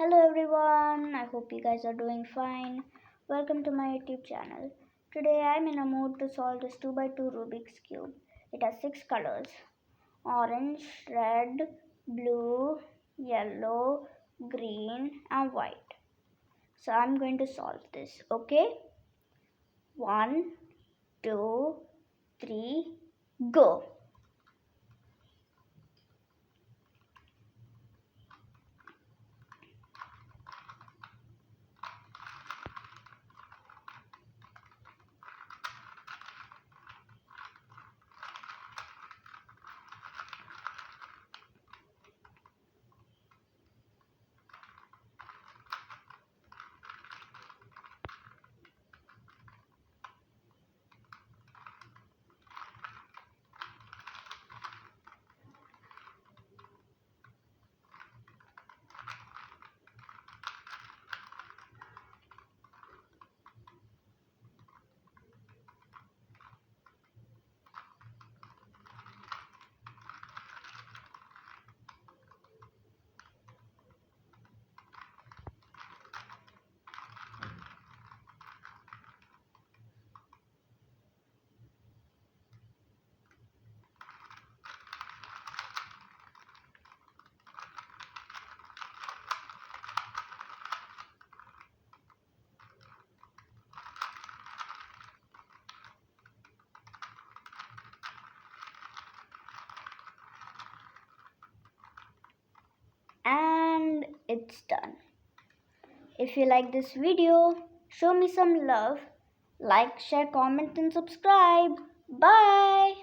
Hello everyone, I hope you guys are doing fine. Welcome to my YouTube channel. Today I'm in a mood to solve this 2x2 Rubik's Cube. It has 6 colors: orange, red, blue, yellow, green and white. So I'm going to solve this, okay? 1, 2, 3, go! And it's done. If you like this video, show me some love. Like, share, comment and subscribe. Bye.